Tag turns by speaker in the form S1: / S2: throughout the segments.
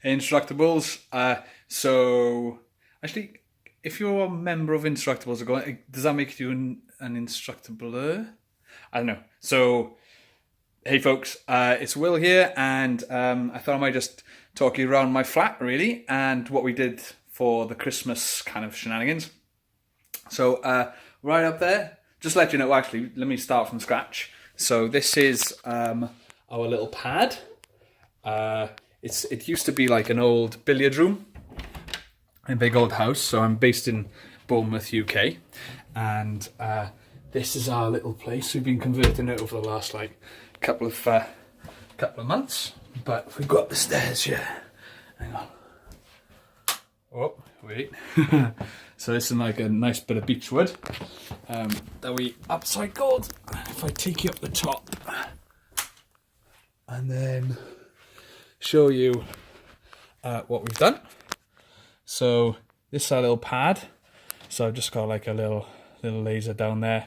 S1: Instructables. So actually, if you're a member of Instructables, does that make you an Instructable? I don't know. So, hey folks, it's Will here, and I thought I might just talk you around my flat, really, and what we did for the Christmas kind of shenanigans. So, right up there, just to let you know, actually, let me start from scratch. So this is our little pad. It used to be like an old billiard room, a big old house. So I'm based in Bournemouth, UK, and this is our little place. We've been converting it over the last like couple of months, but we've got the stairs here. Hang on. Oh, wait. So this is like a nice bit of beechwood that we upcycled. If I take you up the top and then show you what we've done. So this is our little pad. So I've just got like a little laser down there,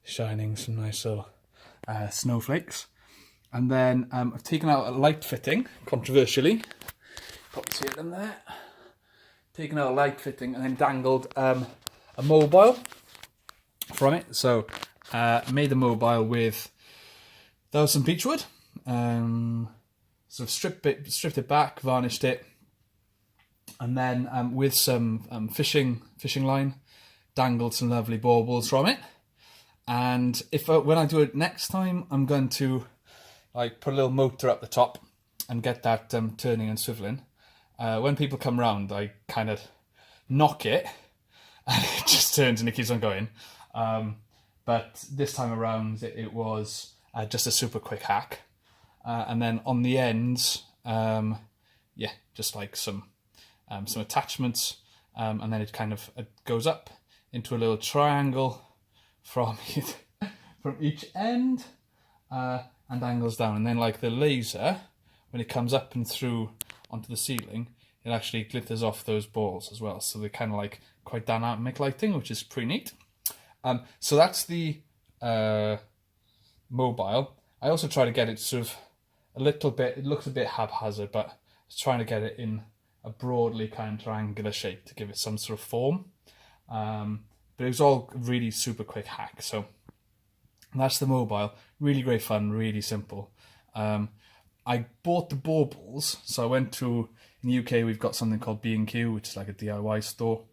S1: shining some nice little snowflakes. And then I've taken out a light fitting, controversially. Probably see it in there. Taken out a light fitting and then dangled a mobile from it. So made the mobile with, that was some beechwood. Sort of stripped it back, varnished it, and then with some fishing line, dangled some lovely baubles from it. And when I do it next time, I'm going to like put a little motor up the top and get that turning and swiveling. When people come round, I kind of knock it, and it just turns and it keeps on going. But this time around, it was just a super quick hack. And then on the ends, just like some attachments, and then it goes up into a little triangle from each end, and angles down. And then like the laser, when it comes up and through onto the ceiling, it actually glitters off those balls as well. So they're kind of like quite dynamic lighting, which is pretty neat. So that's the mobile. I also try to get it sort of a little bit, it looks a bit haphazard, but I was trying to get it in a broadly kind of triangular shape to give it some sort of form. But it was all really super quick hack. So that's the mobile. Really great fun, really simple. I bought the baubles, so I went to, in the UK we've got something called B&Q, which is like a DIY store.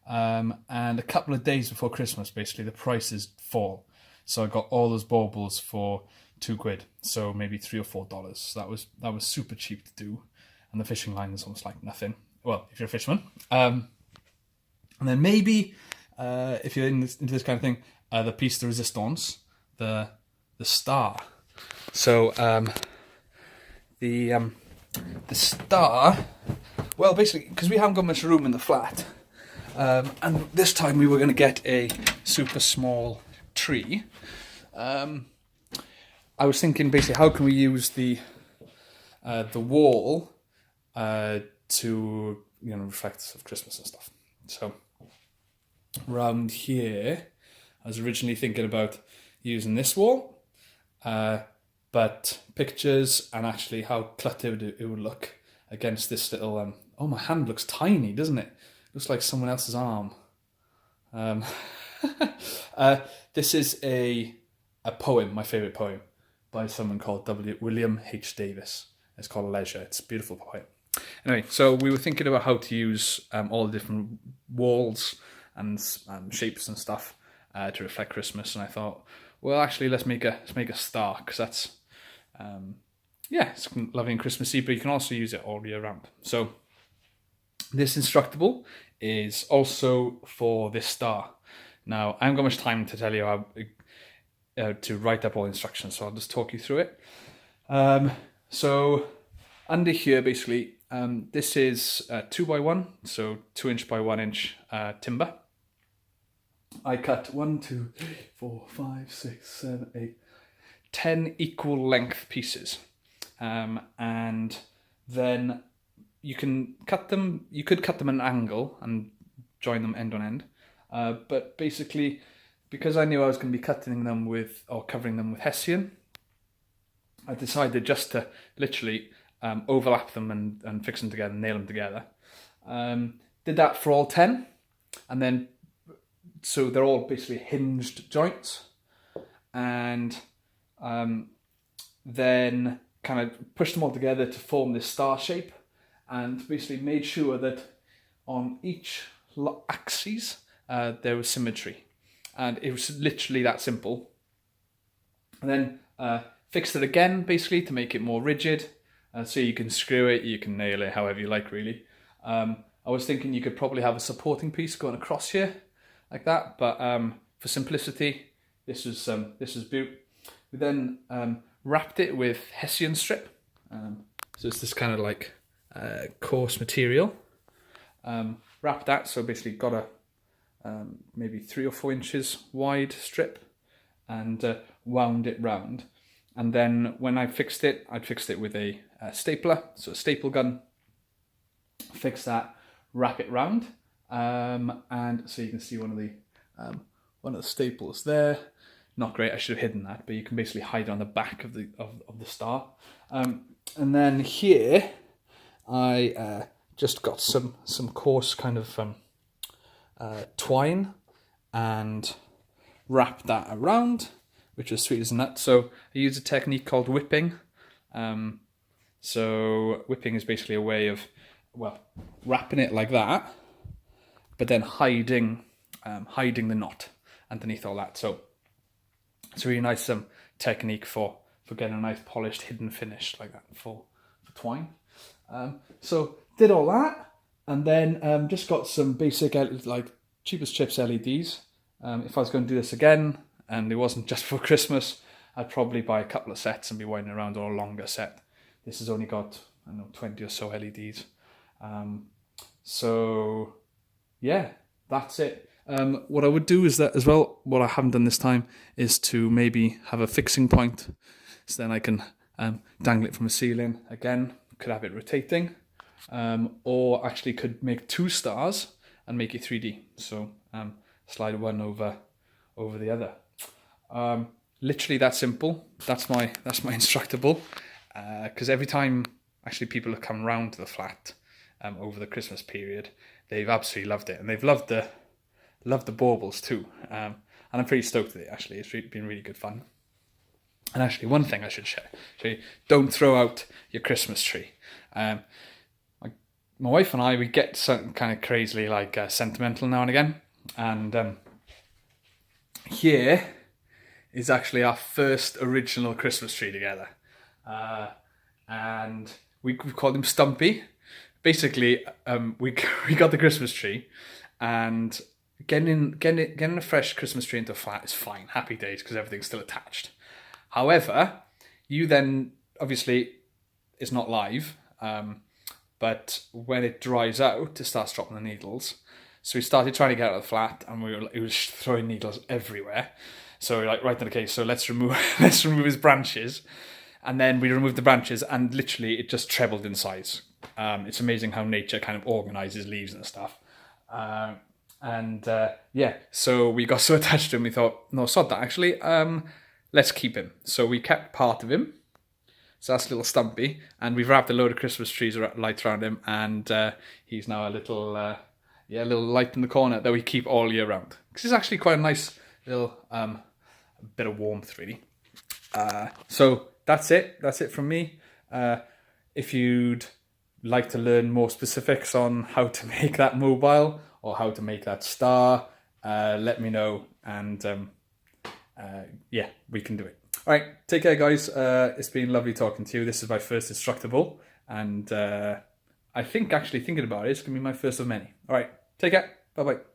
S1: And a couple of days before Christmas, basically, the prices fall. So I got all those baubles for £2, so maybe $3 or $4. So that was super cheap to do. And the fishing line is almost like nothing. Well, if you're a fisherman. And then maybe, if you're into this kind of thing, the piece de resistance, the star. So, the star, well, basically, because we haven't got much room in the flat, and this time we were going to get a super small tree. I was thinking basically, how can we use the wall to reflect of Christmas and stuff. So around here, I was originally thinking about using this wall. But pictures and actually how cluttered it would look against this little... oh, my hand looks tiny, doesn't it? Looks like someone else's arm. This is a poem, my favourite poem, by someone called William H. Davis. It's called Leisure. It's a beautiful poem. Anyway, so we were thinking about how to use all the different walls and shapes and stuff to reflect Christmas, and I thought, well, actually, let's make a star, because that's it's lovely and Christmassy, but you can also use it all year round. So this Instructable is also for this star. Now, I haven't got much time to tell you how to write up all the instructions, so I'll just talk you through it. So under here, basically, this is 2x1, so 2" by 1" timber. I cut 1, 2, 3, 4, 5, 6, 7, 8, 10 equal length pieces. And then you can cut them, you could cut them at an angle and join them end on end. But basically, because I knew I was going to be cutting them with, or covering them with Hessian, I decided just to literally overlap them and fix them together, nail them together. Did that for all 10, and then so they're all basically hinged joints, and then kind of pushed them all together to form this star shape, and basically made sure that on each axis there was symmetry, and it was literally that simple. And then fixed it again basically to make it more rigid, so you can screw it, you can nail it however you like really. I was thinking you could probably have a supporting piece going across here like that, but for simplicity this was beaut. We then wrapped it with Hessian strip, so it's this kind of like coarse material. Wrapped that, so basically got a maybe 3 or 4 inches wide strip, and wound it round. And then when I fixed it, I'd fixed it with a stapler, so a staple gun. Fix that, wrap it round, and so you can see one of the staples there. Not great, I should have hidden that, but you can basically hide it on the back of the star. And then here I just got some coarse kind of twine and wrapped that around, which is sweet as a nut. So I use a technique called whipping. So whipping is basically a way of, well, wrapping it like that, but then hiding the knot underneath all that. So it's a really nice technique for getting a nice polished hidden finish like that for twine. So did all that, and then just got some basic like cheapest chips LEDs. If I was going to do this again and it wasn't just for Christmas, I'd probably buy a couple of sets and be winding around on a longer set. This has only got, I don't know, 20 or so LEDs. So yeah, that's it. What I would do is that as well, what I haven't done this time is to maybe have a fixing point, so then I can dangle it from the ceiling again, could have it rotating, or actually could make 2 stars and make it 3D. So slide one over the other. Literally that simple. That's my Instructable. Because every time actually people have come round to the flat over the Christmas period, they've absolutely loved it, and they've loved the baubles too. And I'm pretty stoked with it actually. It's been really good fun. And actually, one thing I should share: don't throw out your Christmas tree. My wife and I, we get something kind of crazily like sentimental now and again, and here is actually our first original Christmas tree together, and we called him Stumpy. Basically, we got the Christmas tree, and getting a fresh Christmas tree into a flat is fine, happy days, because everything's still attached. However, you then obviously it's not live. But when it dries out, it starts dropping the needles. So we started trying to get out of the flat, and it was throwing needles everywhere. So we're like, right, okay, so let's remove his branches. And then we removed the branches, and literally it just trebled in size. It's amazing how nature kind of organises leaves and stuff. Yeah, so we got so attached to him, we thought, no, sod that actually. Let's keep him. So we kept part of him. So that's little Stumpy, and we've wrapped a load of Christmas trees lights around him, and he's now a little light in the corner that we keep all year round. Because it's actually quite a nice little bit of warmth, really. So that's it. That's it from me. If you'd like to learn more specifics on how to make that mobile or how to make that star, let me know, and yeah, we can do it. All right, take care, guys. It's been lovely talking to you. This is my first Instructable, and I think, actually thinking about it, it's going to be my first of many. All right, take care. Bye-bye.